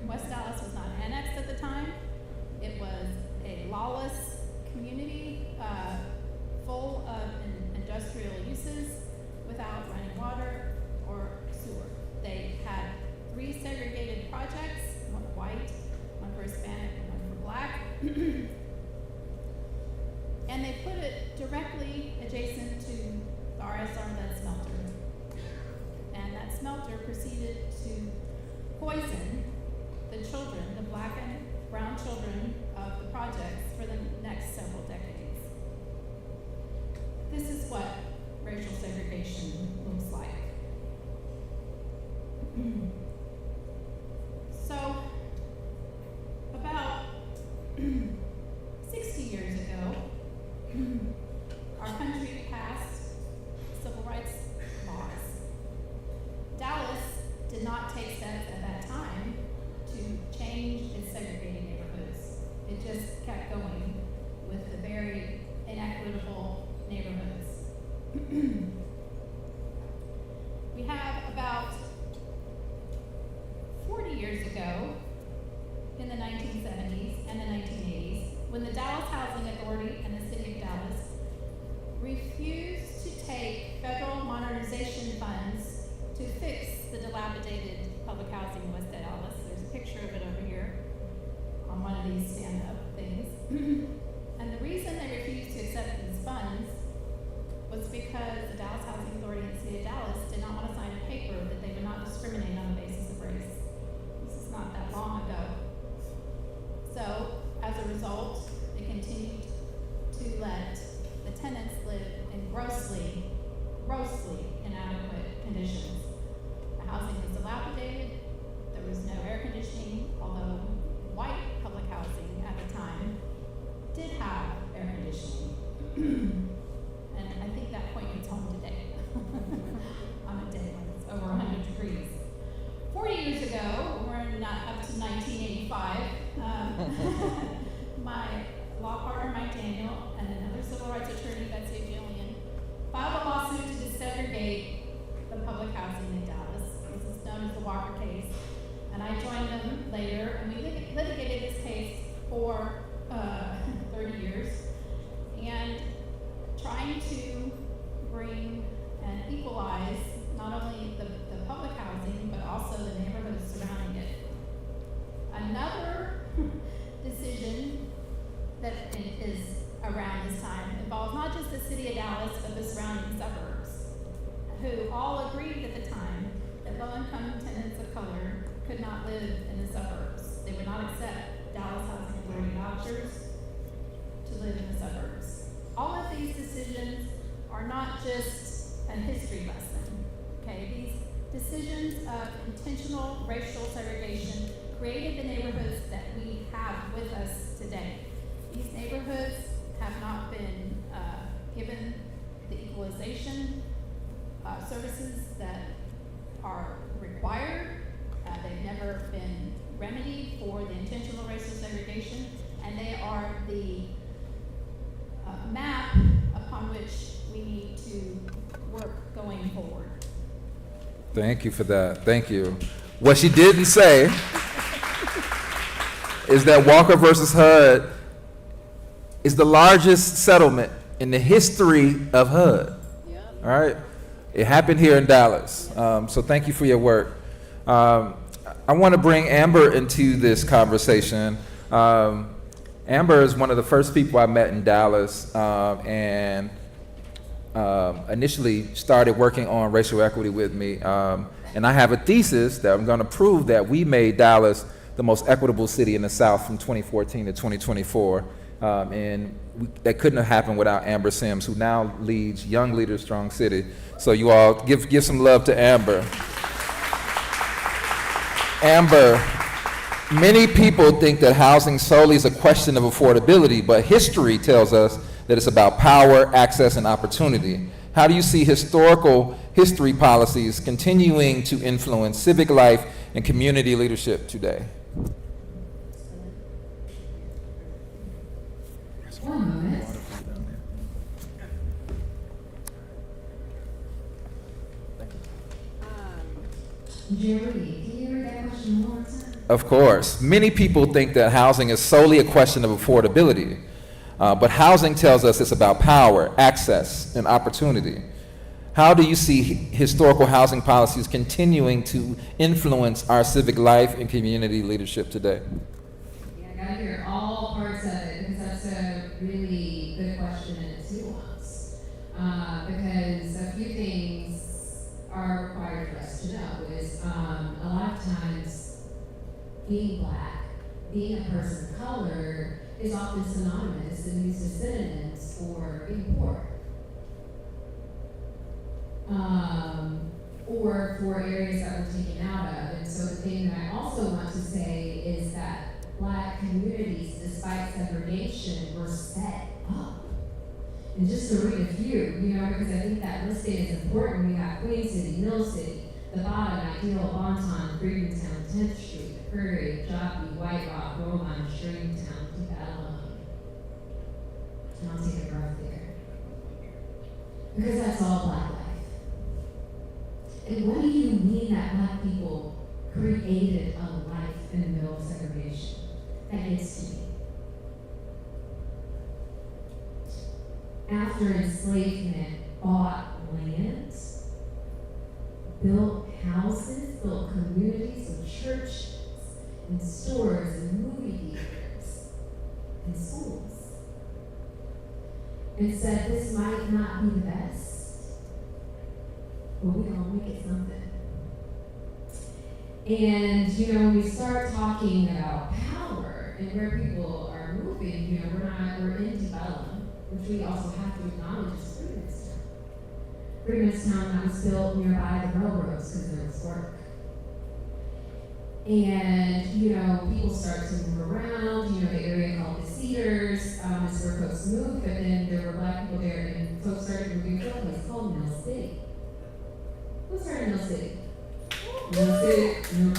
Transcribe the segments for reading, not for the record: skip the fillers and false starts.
West Dallas was not annexed at the time. It was a lawless community full of industrial uses without running water or sewer. They had 3 segregated projects, one for white, one for Hispanic, and one for black. And they put it directly adjacent to the RSR lead smelter. And that smelter proceeded to poison the children, the black and brown children of the projects for the next several decades. This is what racial segregation looks like. So, about 60 years ago, our country passed civil rights laws. Dallas did not take steps at that time to change its segregated neighborhoods. It just kept going with the very inequitable neighborhoods. We have about 40 years ago, in the 1970s and the 1980s, when the Dallas Housing Authority and the City of Dallas refused to take federal modernization funds to fix the dilapidated public housing in West Dallas. There's a picture of it over here on one of these stand-up things. And the reason they refused to accept these funds was because the Dallas Housing Authority and the City of Dallas did not want to sign a paper that they would not discriminate on the basis of race. This is not that long ago. So, as a result, they continued to let the tenants live in grossly inadequate conditions. The housing was dilapidated, there was no air conditioning, although white public housing at the time did have air conditioning. And I think that point hits home today on a day when it's over 100 degrees. 40 years ago, we're not up to 1985, my law partner Mike Daniel and another civil rights attorney, Betsy Jillian, filed a lawsuit to desegregate the public housing in Dallas. This is known as the Walker case. And I joined them later, and we litigated this case for 30 years, and trying to bring and equalize not only the public housing, but also the neighborhoods surrounding it. Another decision that is around this time involves not just the city of Dallas, but the surrounding suburbs, who all agreed at the time that low-income tenants of color could not live in the suburbs. They would not accept Dallas Housing Authority vouchers to live in the suburbs. All of these decisions are not just a history lesson, okay? These decisions of intentional racial segregation created the neighborhoods that we have with us today. These neighborhoods have not been given the equalization services that are required. They've never been remedied for the intentional racial segregation, and they are the map upon which we need to work going forward. Thank you for that. Thank you. What she didn't say is that Walker versus HUD is the largest settlement in the history of HUD. Yep. All right? It happened here in Dallas. So thank you for your work. I want to bring Amber into this conversation. Amber is one of the first people I met in Dallas, and initially started working on racial equity with me. And I have a thesis that I'm going to prove that we made Dallas the most equitable city in the South from 2014 to 2024. That couldn't have happened without Amber Sims, who now leads Young Leaders Strong City. So you all give some love to Amber. Amber, many people think that housing solely is a question of affordability, but history tells us that it's about power, access, and opportunity. How do you see historical history policies continuing to influence civic life and community leadership today? One moment. Jerry, can you read that question one more time? Of course. Many people think that housing is solely a question of affordability, but housing tells us it's about power, access, and opportunity. How do you see historical housing policies continuing to influence our civic life and community leadership today? Yeah, I gotta hear all parts of it because that's a really good question and it's nuanced. Because a few things are required for us to know is a lot of times being Black, being a person of color is often synonymous and used as synonyms for being poor. Or for areas that we're taken out of. And so the thing that I also want to say is that Black communities, despite segregation, were set up. And just to read a few, because I think that listing is important. We got Queen City, Mill City, The Bottom, Ideal, Bonton, Freedomtown, 10th Street, Prairie, Jockey, White Rock, Rowan, Stringtown, Deep Ellum. And I'll take a breath there. Because that's all Black life. And what do you mean that Black people created a life in the middle of segregation? That gets to me. After enslavement, bought land, built houses, built communities of churches and stores and movie theaters and schools. And said this might not be the best, but we're gonna make it something. And when we start talking about power and where people are moving, we're in development, which we also have to acknowledge as Freedomstown. Freedomstown that was built nearby the railroads because there was work. And people start to move around. The area called the Cedars is where folks moved, but then there were Black people there, and folks started moving to a place called Mill City. Who started Mill City? Mill City, and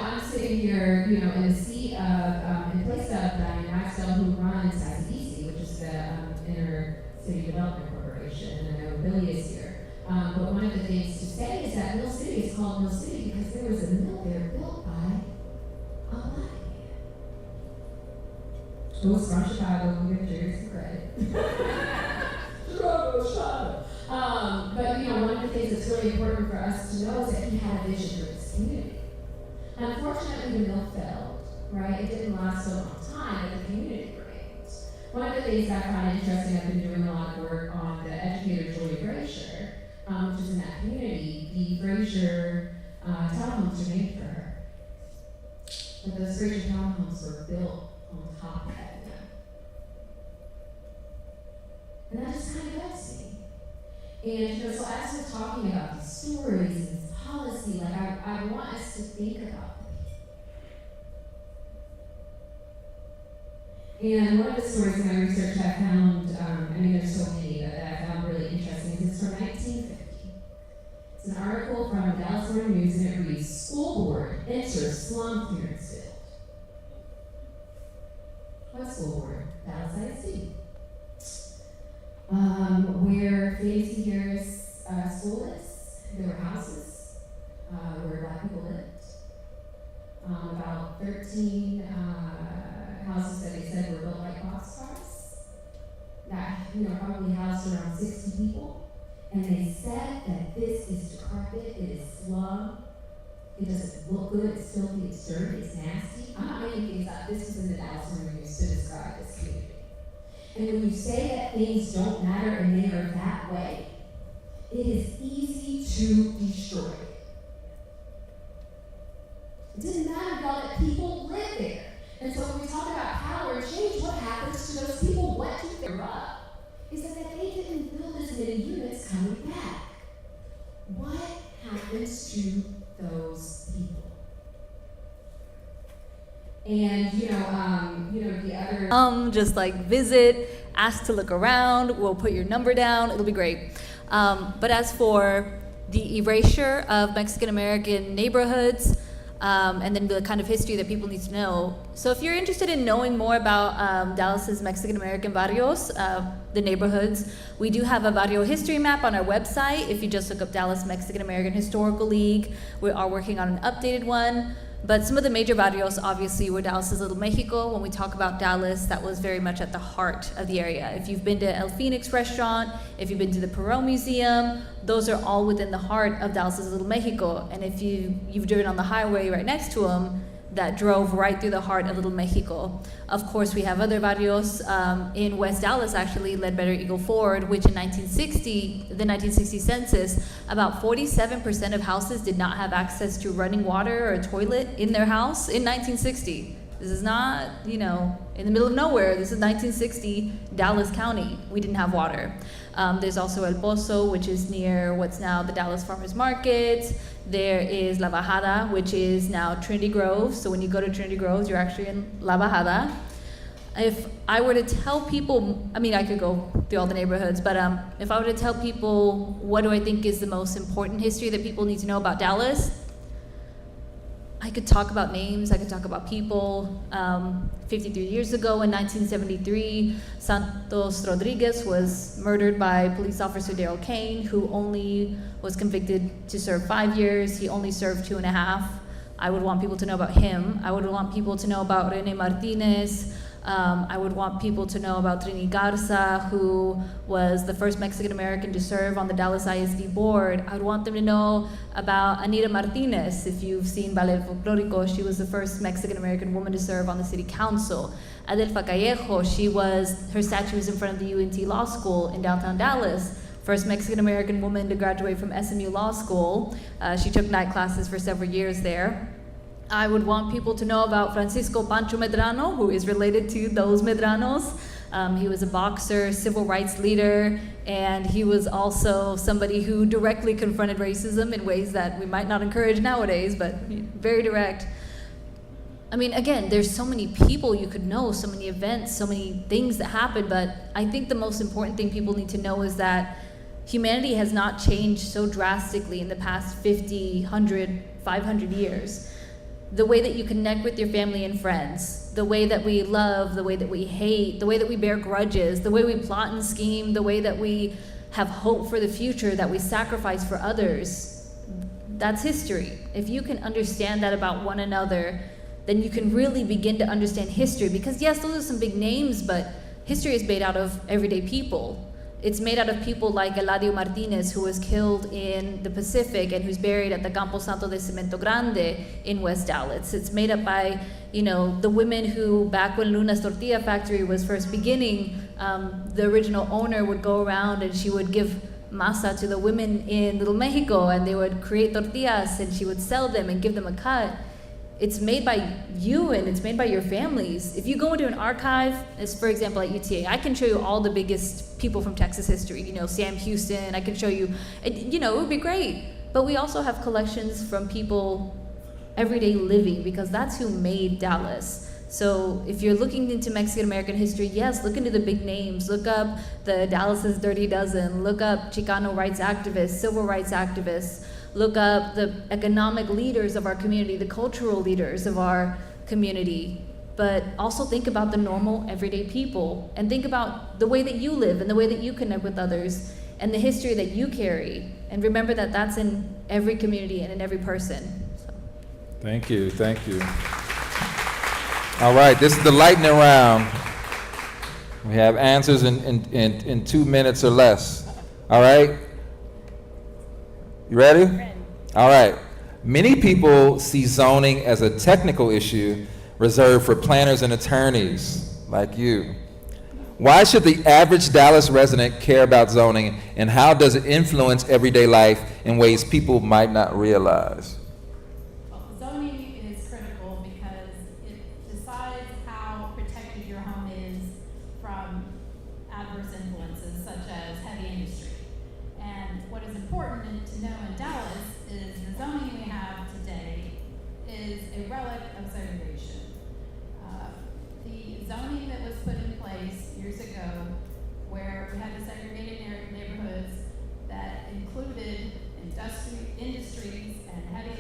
I'm sitting here, in the seat of, in place of Diane Maxwell, who runs AICP, which is the Inter-City Development Corporation, and I know Billy is here. But one of the things to say is that Mill City is called Mill City because there was a mill there built by a Black man. Who was from Chicago, we give Jerry some credit. Chicago. But one of the things that's really important for us to know is that he had a vision for this community. Unfortunately, the mill failed, right? It didn't last a long time, but the community remained. One of the things I find interesting, I've been doing a lot of work on the educator Joy Frazier, which is in that community. The Frazier townhomes are named for her. But those Frazier townhomes were built on top of that mill. And that just kind of vexed me. And so as we're talking about these stories and this policy, I want us to think about it. And one of the stories in my research I found, there's so many that I found really interesting, is it's from 1950. It's an article from the Dallas Morning News, and it reads, "School Board enters slum clearance field." What school board? Dallas ISD. Where Fancy Harris School is, there were houses where Black people lived. About 13 houses that they said were built like boxcars that probably housed around 60 people. And they said that this is decrepit, it is slum, it doesn't look good, it's filthy, it's dirty, it's nasty. I'm not making things up. This was in the Dallas Morning News to describe this community. And when you say that things don't matter and they are that way, it is easy to destroy. It doesn't matter, y'all, that people live there. And so when we talk about power and change, what happens to those people? What keeps them up? Is that they didn't build as many units coming back. What happens to those people? And the other just visit, ask to look around, we'll put your number down, it'll be great. But as for the erasure of Mexican American neighborhoods, and then the kind of history that people need to know. So if you're interested in knowing more about Dallas's Mexican American barrios, the neighborhoods, we do have a barrio history map on our website. If you just look up Dallas Mexican American Historical League, we are working on an updated one. But some of the major barrios obviously were Dallas's Little Mexico. When we talk about Dallas, that was very much at the heart of the area. If you've been to El Phoenix restaurant, if you've been to the Perot Museum, those are all within the heart of Dallas's Little Mexico. And if you've driven on the highway right next to them, that drove right through the heart of Little Mexico. Of course, we have other barrios in West Dallas, actually, Ledbetter Eagle Ford, which in the 1960 census, about 47% of houses did not have access to running water or a toilet in their house in 1960. This is not, in the middle of nowhere. This is 1960 Dallas County. We didn't have water. There's also El Pozo, which is near what's now the Dallas Farmers Market. There is La Bajada, which is now Trinity Grove. So when you go to Trinity Grove, you're actually in La Bajada. If I were to tell people, I could go through all the neighborhoods, but if I were to tell people what do I think is the most important history that people need to know about Dallas, I could talk about names, I could talk about people. 53 years ago in 1973, Santos Rodriguez was murdered by police officer Daryl Kane, who only was convicted to serve 5 years. He only served 2.5. I would want people to know about him. I would want people to know about Rene Martinez. I would want people to know about Trini Garza, who was the first Mexican-American to serve on the Dallas ISD board. I would want them to know about Anita Martinez. If you've seen Ballet Folklorico, she was the first Mexican-American woman to serve on the city council. Adelfa Callejo, her statue is in front of the UNT Law School in downtown Dallas. First Mexican-American woman to graduate from SMU Law School. She took night classes for several years there. I would want people to know about Francisco Pancho Medrano, who is related to those Medranos. He was a boxer, civil rights leader, and he was also somebody who directly confronted racism in ways that we might not encourage nowadays, but very direct. Again, there's so many people you could know, so many events, so many things that happened, but I think the most important thing people need to know is that humanity has not changed so drastically in the past 50, 100, 500 years. The way that you connect with your family and friends, the way that we love, the way that we hate, the way that we bear grudges, the way we plot and scheme, the way that we have hope for the future, that we sacrifice for others, that's history. If you can understand that about one another, then you can really begin to understand history. Because yes, those are some big names, but history is made out of everyday people. It's made out of people like Eladio Martinez, who was killed in the Pacific and who's buried at the Campo Santo de Cemento Grande in West Dallas. It's made up by, the women who, back when Luna's Tortilla Factory was first beginning, the original owner would go around and she would give masa to the women in Little Mexico, and they would create tortillas and she would sell them and give them a cut. It's made by you and it's made by your families. If you go into an archive, as for example at UTA, I can show you all the biggest people from Texas history. Sam Houston, I can show you, it would be great. But we also have collections from people everyday living, because that's who made Dallas. So if you're looking into Mexican-American history, yes, look into the big names. Look up the Dallas's Dirty Dozen. Look up Chicano rights activists, civil rights activists. Look up the economic leaders of our community, the cultural leaders of our community. But also think about the normal, everyday people, and think about the way that you live and the way that you connect with others and the history that you carry. And remember that that's in every community and in every person. So. Thank you. All right, this is the lightning round. We have answers in 2 minutes or less. All right? You ready? All right. Many people see zoning as a technical issue reserved for planners and attorneys like you. Why should the average Dallas resident care about zoning, and how does it influence everyday life in ways people might not realize? Well, zoning is critical because it decides how protected your home is from adverse influences such as heavy industry. And what is important to know in Dallas is the zoning we have today is a relic of segregation. The zoning that was put in place years ago, where we had the segregated neighborhoods that included industries and heavy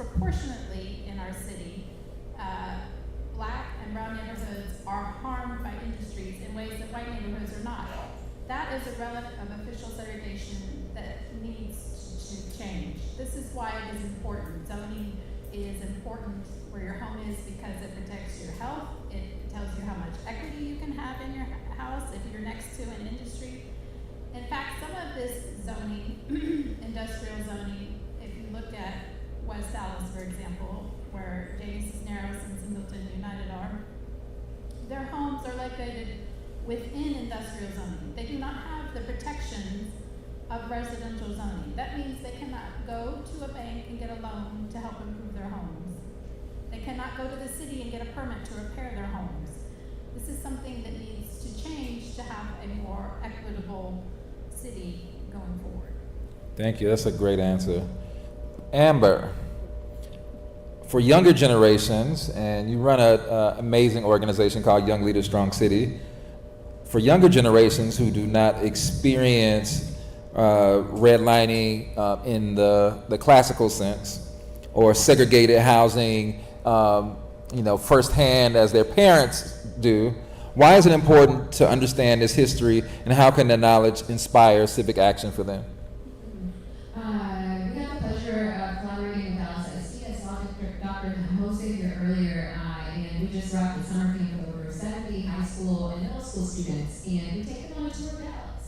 disproportionately in our city, black and brown neighborhoods are harmed by industries in ways that white neighborhoods are not. That is a relic of official segregation that needs to change. This is why it is important. Zoning is important where your home is because it protects your health. It tells you how much equity you can have in your house if you're next to an industry. In fact, some of this zoning, industrial zoning, if you look at West Dallas, for example, where J.C. Cisneros and Singleton United are, their homes are located within industrial zoning. They do not have the protections of residential zoning. That means they cannot go to a bank and get a loan to help improve their homes. They cannot go to the city and get a permit to repair their homes. This is something that needs to change to have a more equitable city going forward. Thank you. That's a great answer. Amber, for younger generations, and you run an amazing organization called Young Leaders Strong City, for younger generations who do not experience redlining in the classical sense, or segregated housing, firsthand as their parents do, why is it important to understand this history, and how can the knowledge inspire civic action for them? We had the pleasure of collaborating with AICP. I saw Dr. Jose here earlier, and we just wrapped a summer camp with over 70 high school and middle school students, and we take them on a tour of Dallas,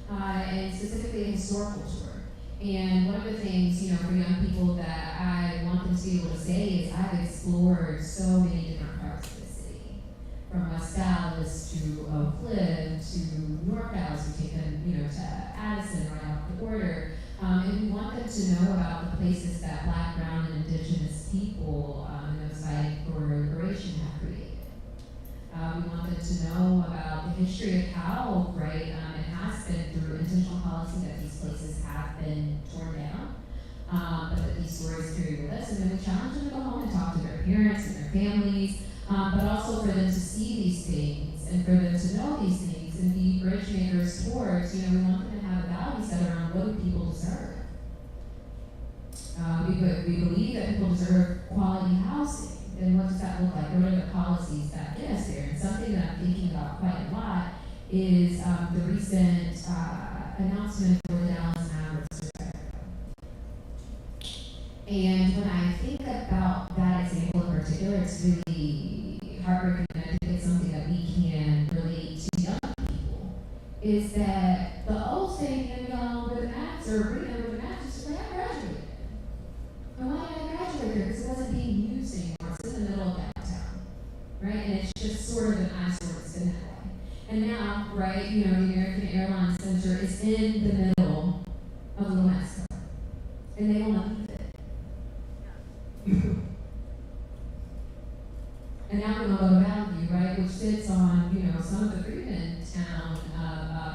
and specifically a historical tour. And one of the things, for young people that I want them to be able to say is I've explored so many different parts of the city, from West Dallas to Oak Cliff to North Dallas. We've taken, to Addison, right off the border. And we want them to know about the places that Black, Brown, and Indigenous people in those fight for liberation have created. We want them to know about the history of how, it has been through intentional policy that these places have been torn down, but that these stories carry with us. And then we challenge them to go home and talk to their parents and their families, but also for them to see these things and for them to know these things and be bridge makers towards, we want them to have a value set around what do people deserve. We believe that people deserve quality housing. And what does that look like? What are the policies that get us there? And something that I'm thinking about quite a lot is the recent announcement for the Dallas Mavericks. And when I think about that example in particular, it's really heartbreaking. I think it's something that we can relate to young people. Is that the old stadium with the Mavs or arena with the Mavs is like I graduated. And why did I graduate there? Because it wasn't being used anymore. It's in the middle of downtown, right? And it's just sort of an eyesore. It's been that way. And now, the American Airlines Center is in the middle of Little Mexico, and they will not leave it. And now we're going to go to Valley View, right, which sits on, some of the Freeman town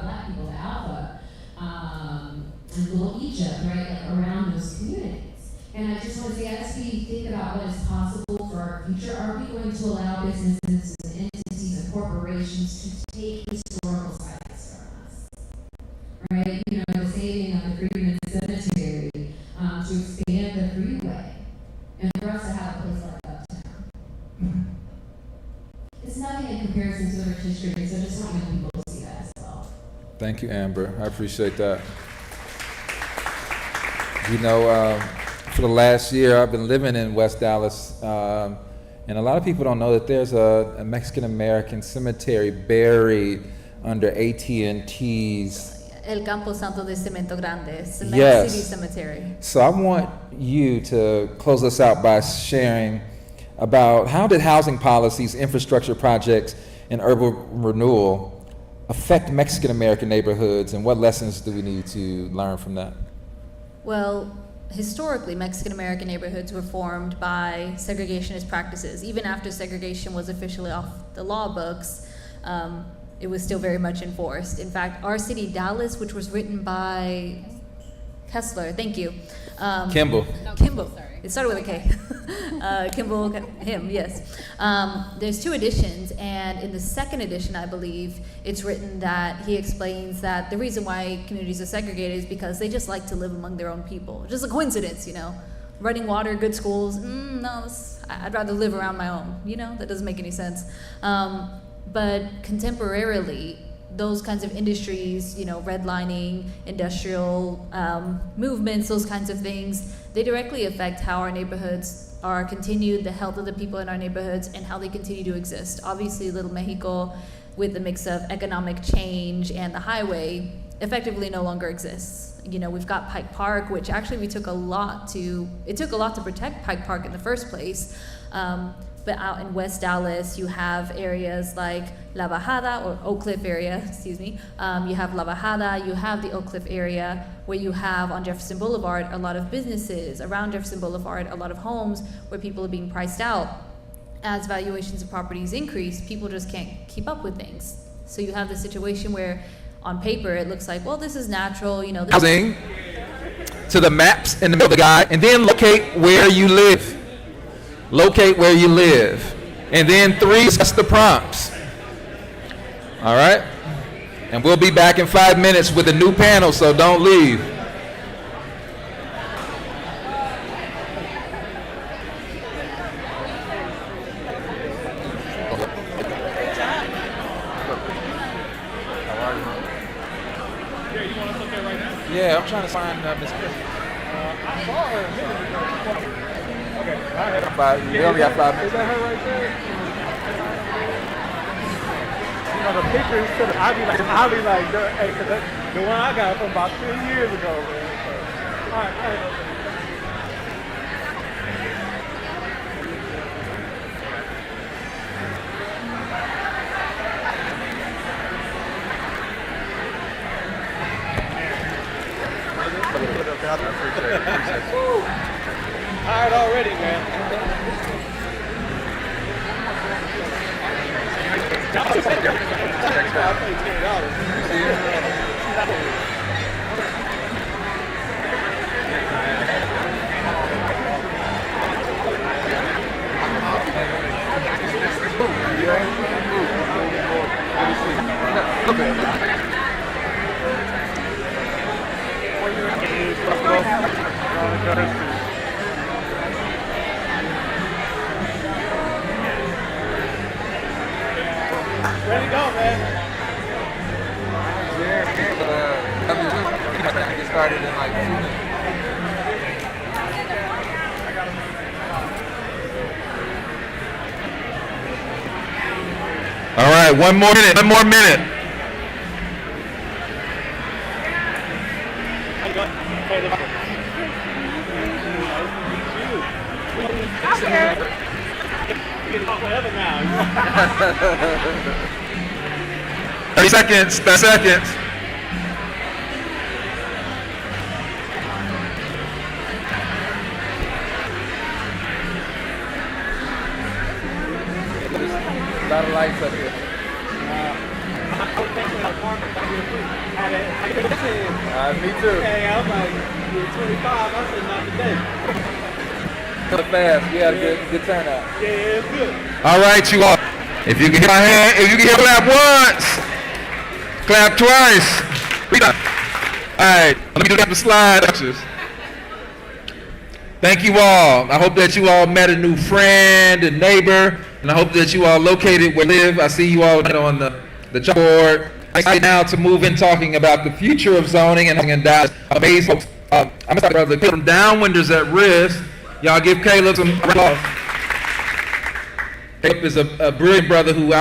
Black people, the Alpha, and Little Egypt, right, around those communities. And I just want to say, as we think about what is possible for our future, are we going to allow businesses and entities and corporations to take historical sites from us? Right? The saving of the Freedman Cemetery, to expand the freeway, and for us to have a place like Uptown. It's nothing in comparison to the rich history, so I just want young people to see that as well. Thank you, Amber. I appreciate that. For the last year, I've been living in West Dallas, and a lot of people don't know that there's a Mexican-American cemetery buried under AT&T's El Campo Santo de Cemento Grande, Cement Yes. City Cemetery. So I want you to close us out by sharing about how did housing policies, infrastructure projects, and urban renewal affect Mexican-American neighborhoods, and what lessons do we need to learn from that? Well, historically, Mexican-American neighborhoods were formed by segregationist practices. Even after segregation was officially off the law books, it was still very much enforced. In fact, our city, Dallas, which was written by Kessler, thank you. Kimball. Kimball. It started with a K. Kimball, him, yes. There's 2 editions, and in the second edition, I believe, it's written that he explains that the reason why communities are segregated is because they just like to live among their own people. Just a coincidence, running water, good schools. No, I'd rather live around my own. That doesn't make any sense. But contemporarily, those kinds of industries, redlining, industrial movements, those kinds of things, they directly affect how our neighborhoods are continued, the health of the people in our neighborhoods, and how they continue to exist. Obviously, Little Mexico, with the mix of economic change and the highway, effectively no longer exists. We've got Pike Park, which actually it took a lot to protect Pike Park in the first place. But out in West Dallas, you have areas like La Bajada, or Oak Cliff area, excuse me. You have La Bajada, you have the Oak Cliff area, where you have on Jefferson Boulevard a lot of businesses, around Jefferson Boulevard, a lot of homes where people are being priced out. As valuations of properties increase, people just can't keep up with things. So you have the situation where on paper it looks like, well, this is natural, this Housing to the maps in the middle of the guide, and then locate where you live. Locate where you live. And then 3, discuss the prompts. All right? And we'll be back in 5 minutes with a new panel, so don't leave. Yeah, I'm trying to find Miss Kristy. I saw her a minute ago. Okay, I had We only got 5 minutes. Is that her right there? The picture, I'll be like, hey, cause that's the one I got from about 10 years ago, man. So, all right. Tired already, man. I'll pay $10. Ready to go, man. Get started in like 2 minutes. All right, 1 more minute. 1 more minute. Forever now. 30 seconds. 30 seconds. A lot of lights up here. Me too. Hey, I was like, you're 25. I said, not today. Fast. We had a good turnout. Yeah, it's good. All right, you all. If you can hear my hand, if you can hear clap once, clap twice. We done. All right, let me do that the slide. Thank you all. I hope that you all met a new friend and neighbor, and I hope that you all located where you live. I see you all on the chalkboard. I'm excited now to move in talking about the future of zoning and Dallas. Amazing. I'm going to start with Caleb from Downwinders at risk. Y'all give Caleb some applause. Caleb is a brilliant brother who I